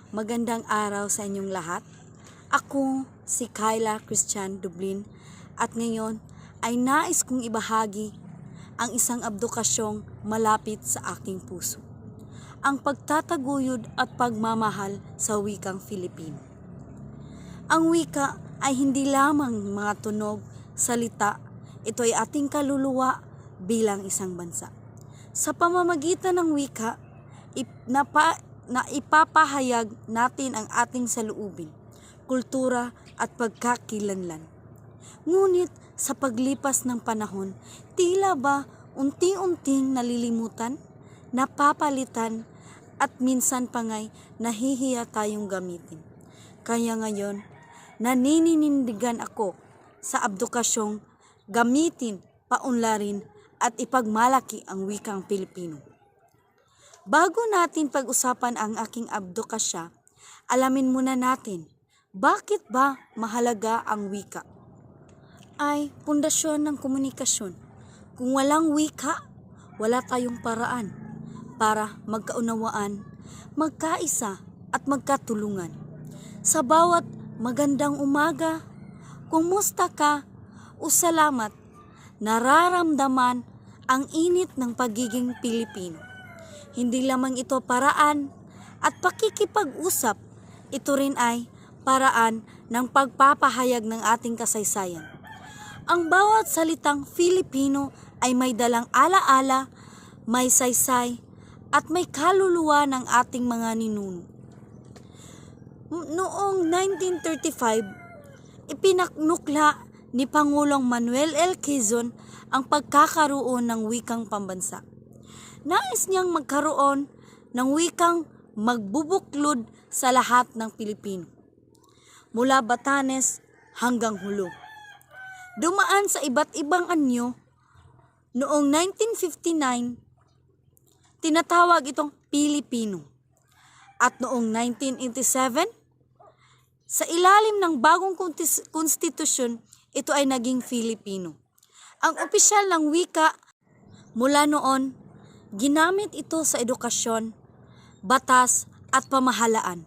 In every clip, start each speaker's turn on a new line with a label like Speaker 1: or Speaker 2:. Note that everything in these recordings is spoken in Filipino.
Speaker 1: Magandang araw sa inyong lahat. Ako si Kyla Christian Dublin at ngayon ay nais kong ibahagi ang isang abdukasyong malapit sa aking puso. Ang pagtataguyod at pagmamahal sa wikang Filipino. Ang wika ay hindi lamang mga tunog, salita, ito ay ating kaluluwa bilang isang bansa. Sa pamamagitan ng wika, na ipapahayag natin ang ating saloobin, kultura at pagkakilanlan. Ngunit sa paglipas ng panahon, tila ba unti-unting nalilimutan, napapalitan at minsan pa nga'y nahihiya tayong gamitin. Kaya ngayon, nanininindigan ako sa abdukasyong gamitin, paunlarin at ipagmalaki ang wikang Pilipino. Bago natin pag-usapan ang aking abdukasya, alamin muna natin, bakit ba mahalaga ang wika? Ay pundasyon ng komunikasyon. Kung walang wika, wala tayong paraan para magkaunawaan, magkaisa at magkatulungan. Sa bawat magandang umaga, kumusta ka o salamat, nararamdaman ang init ng pagiging Pilipino. Hindi lamang ito paraan at pakikipag-usap, ito rin ay paraan ng pagpapahayag ng ating kasaysayan. Ang bawat salitang Filipino ay may dalang alaala, may saysay, at may kaluluwa ng ating mga ninuno. Noong 1935, ipinaknukla ni Pangulong Manuel L. Quezon ang pagkakaroon ng wikang pambansa. Nais niyang magkaroon ng wikang magbubuklod sa lahat ng Pilipino, mula Batanes hanggang Hulo. Dumaan sa iba't ibang anyo. Noong 1959, tinatawag itong Pilipino. At noong 1987, sa ilalim ng bagong konstitusyon, ito ay naging Filipino. Ang opisyal ng wika mula noon, ginamit ito sa edukasyon, batas at pamahalaan.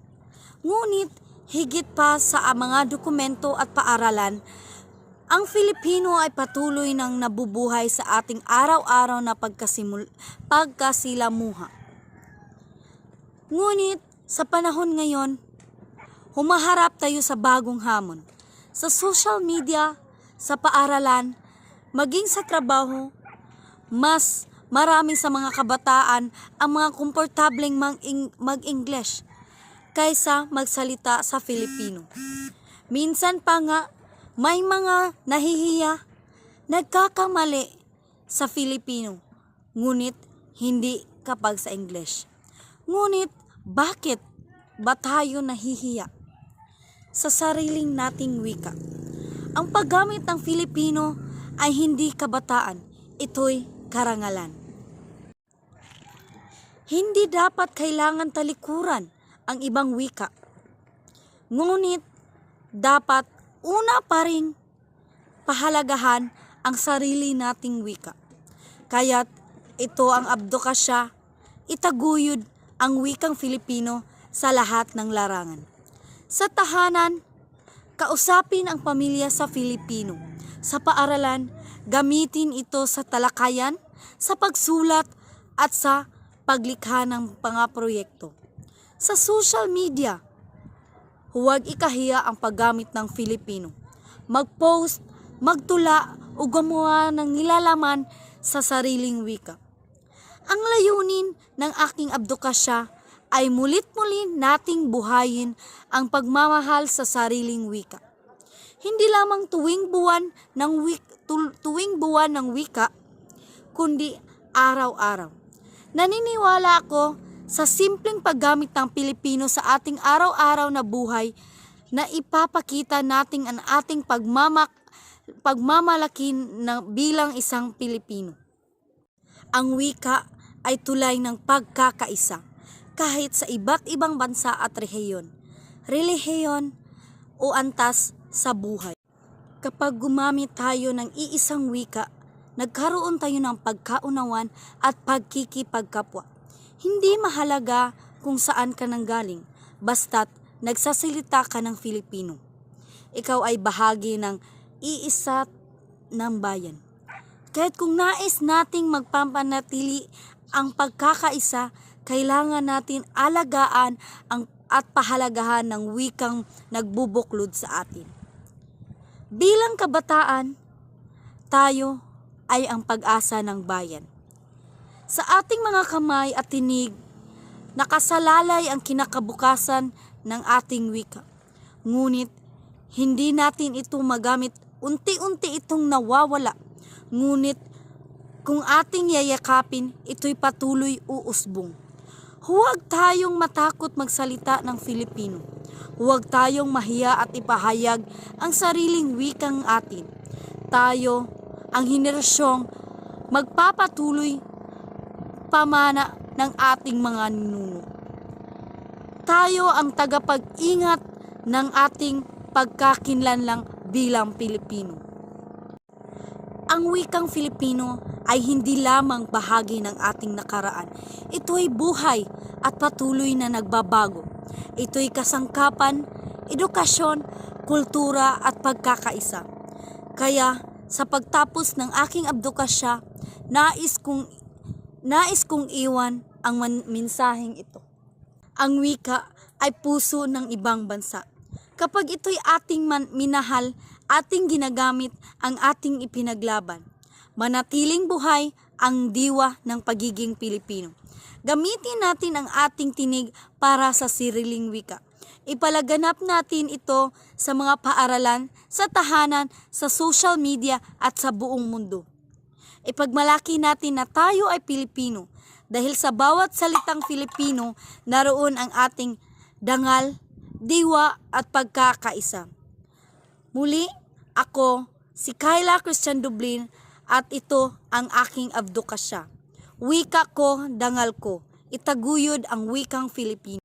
Speaker 1: Ngunit higit pa sa mga dokumento at paaralan, ang Filipino ay patuloy nang nabubuhay sa ating araw-araw na pagkasilamuha. Ngunit sa panahon ngayon, humaharap tayo sa bagong hamon. Sa social media, sa paaralan, maging sa trabaho, mas marami sa mga kabataan ang mga komportableng mag-English kaysa magsalita sa Filipino. Minsan pa nga, may mga nahihiya, nagkakamali sa Filipino, ngunit hindi kapag sa English. Ngunit bakit ba tayo nahihiya sa sariling nating wika? Ang paggamit ng Filipino ay hindi kabataan, ito'y karangalan. Hindi dapat kailangan talikuran ang ibang wika. Ngunit dapat una pa ring pahalagahan ang sarili nating wika. Kaya't ito ang abdukasya, itaguyod ang wikang Filipino sa lahat ng larangan. Sa tahanan, kausapin ang pamilya sa Filipino. Sa paaralan, gamitin ito sa talakayan, sa pagsulat at sa paglikha ng mga proyekto. Sa social media, huwag ikahiya ang paggamit ng Filipino. Mag-post, magtula o gumawa ng nilalaman sa sariling wika. Ang layunin ng aking abdukasya ay mulit-muli nating buhayin ang pagmamahal sa sariling wika. Hindi lamang tuwing buwan ng wika, kundi araw-araw. Naniniwala ako sa simpleng paggamit ng Pilipino sa ating araw-araw na buhay na ipapakita natin ang ating pagmamalaki bilang isang Pilipino. Ang wika ay tulay ng pagkakaisa kahit sa iba't ibang bansa at relihiyon o antas sa buhay. Kapag gumamit tayo ng iisang wika, nagkaroon tayo ng pagkaunawan at pagkikipagkapwa. Hindi mahalaga kung saan ka nanggaling, basta't nagsasalita ka ng Filipino. Ikaw ay bahagi ng iisa ng bayan. Kahit kung nais nating magpapanatili ang pagkakaisa, kailangan natin alagaan at pahalagahan ng wikang nagbubuklod sa atin. Bilang kabataan, tayo ay ang pag-asa ng bayan. Sa ating mga kamay at tinig, nakasalalay ang kinakabukasan ng ating wika. Ngunit, hindi natin ito magamit, unti-unti itong nawawala. Ngunit, kung ating yayakapin, ito'y patuloy uusbong. Huwag tayong matakot magsalita ng Filipino. Huwag tayong mahiya at ipahayag ang sariling wikang atin. Tayo, ang henerasyong magpapatuloy pamana ng ating mga ninuno. Tayo ang tagapag-ingat ng ating pagkakinlanlang bilang Pilipino. Ang wikang Filipino ay hindi lamang bahagi ng ating nakaraan. Ito ay buhay at patuloy na nagbabago. Ito ay kasangkapan, edukasyon, kultura at pagkakaisa. Kaya sa pagtapos ng aking abdukasya, nais kong iwan ang mensaheng ito. Ang wika ay puso ng ibang bansa. Kapag ito'y ating minahal, ating ginagamit, ang ating ipinaglaban. Manatiling buhay ang diwa ng pagiging Pilipino. Gamitin natin ang ating tinig para sa sariling wika. Ipalaganap natin ito sa mga paaralan, sa tahanan, sa social media at sa buong mundo. Ipagmalaki natin na tayo ay Pilipino dahil sa bawat salitang Filipino naroon ang ating dangal, diwa at pagkakaisa. Muli, ako si Kayla Christian Dublin at ito ang aking abdukasya. Wika ko, dangal ko, itaguyod ang wikang Filipino.